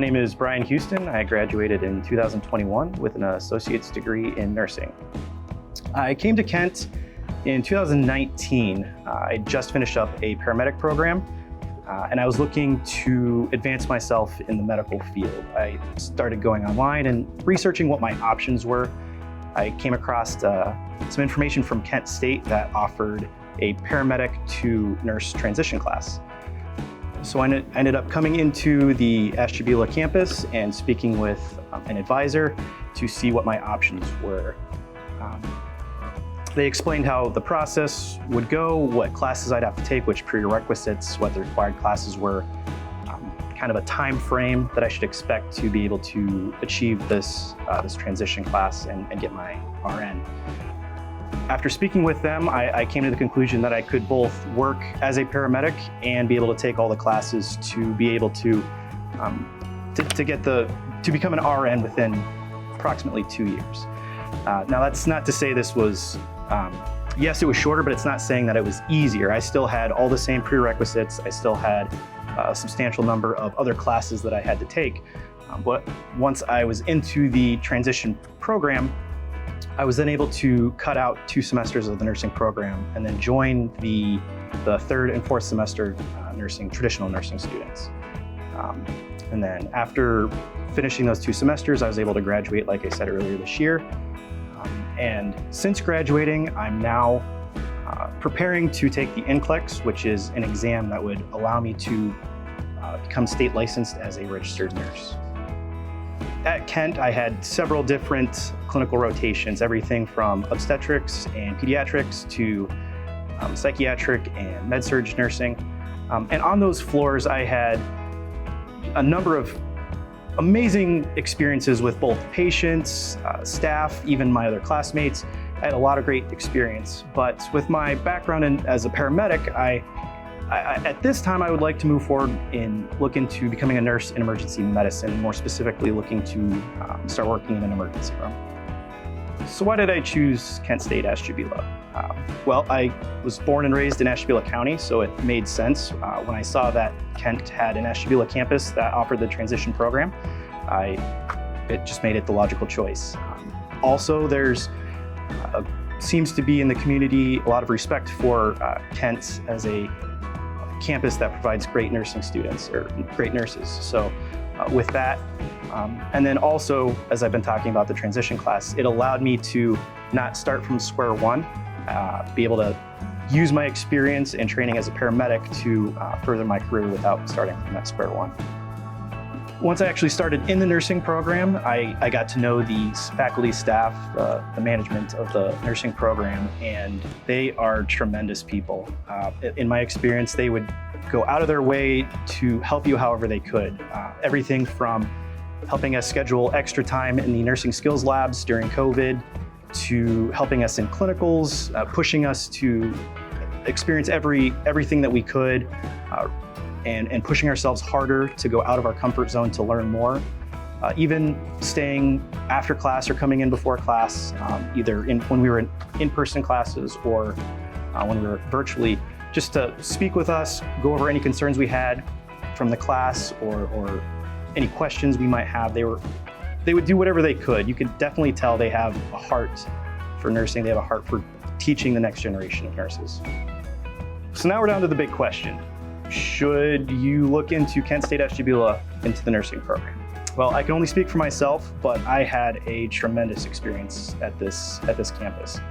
My name is Brian Huston. I graduated in 2021 with an associate's degree in nursing. I came to Kent in 2019. I just finished up a paramedic program and I was looking to advance myself in the medical field. I started going online and researching what my options were. I came across some information from Kent State that offered a paramedic to nurse transition class. So I ended up coming into the Ashtabula campus and speaking with an advisor to see what my options were. They explained how the process would go, what classes I'd have to take, which prerequisites, what the required classes were, kind of a time frame that I should expect to be able to achieve this transition class and get my RN. After speaking with them, I came to the conclusion that I could both work as a paramedic and be able to take all the classes to be able to become an RN within approximately 2 years. Now that's not to say this was, yes, it was shorter, but it's not saying that it was easier. I still had all the same prerequisites. I still had a substantial number of other classes that I had to take. But once I was into the transition program, I was then able to cut out 2 semesters of the nursing program and then join the 3rd and 4th semester traditional nursing students. And then after finishing those 2 semesters, I was able to graduate, like I said earlier this year. And since graduating, I'm now preparing to take the NCLEX, which is an exam that would allow me to become state licensed as a registered nurse. At Kent, I had several different clinical rotations, everything from obstetrics and pediatrics to psychiatric and med-surg nursing. And on those floors, I had a number of amazing experiences with both patients, staff, even my other classmates. I had a lot of great experience, but with my background as a paramedic, at this time, I would like to move forward and look into becoming a nurse in emergency medicine, more specifically looking to start working in an emergency room. So why did I choose Kent State Ashtabula? Well, I was born and raised in Ashtabula County, so it made sense. When I saw that Kent had an Ashtabula campus that offered the transition program, it just made it the logical choice. Also, there's seems to be in the community a lot of respect for Kent as a campus that provides great nursing students or great nurses. So with that, and then also, as I've been talking about the transition class, it allowed me to not start from square one, be able to use my experience and training as a paramedic to further my career without starting from that square one. Once I actually started in the nursing program, I got to know the faculty, staff, the management of the nursing program, and they are tremendous people. In my experience, they would go out of their way to help you however they could. Everything from helping us schedule extra time in the nursing skills labs during COVID, to helping us in clinicals, pushing us to experience everything that we could, and pushing ourselves harder to go out of our comfort zone to learn more. Even staying after class or coming in before class, either when we were in in-person classes or when we were virtually, just to speak with us, go over any concerns we had from the class or any questions we might have. They would do whatever they could. You could definitely tell they have a heart for nursing. They have a heart for teaching the next generation of nurses. So now we're down to the big question. Should you look into Kent State Ashtabula into the nursing program? Well, I can only speak for myself, but I had a tremendous experience at this campus.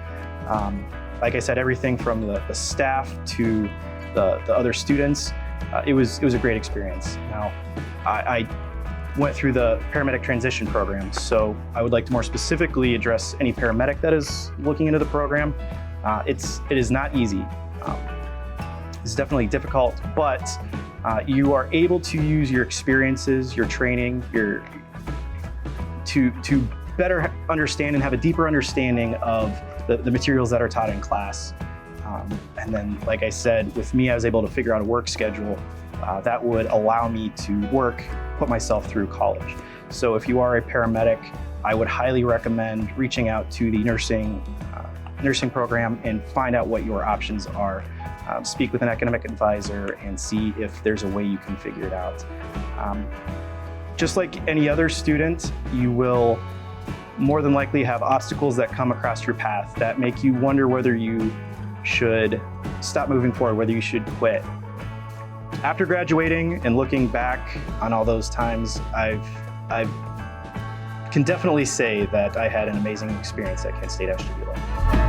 Like I said, everything from the staff to the other students, it was a great experience. Now, I went through the paramedic transition program, so I would like to more specifically address any paramedic that is looking into the program. It is not easy. It's definitely difficult, but you are able to use your experiences, your training, to better understand and have a deeper understanding of the materials that are taught in class. And then, like I said, with me, I was able to figure out a work schedule that would allow me to put myself through college. So if you are a paramedic, I would highly recommend reaching out to the nursing program and find out what your options are. Speak with an academic advisor and see if there's a way you can figure it out. Just like any other student, you will more than likely have obstacles that come across your path that make you wonder whether you should stop moving forward, whether you should quit. After graduating and looking back on all those times, I can definitely say that I had an amazing experience at Kent State Ashtabula.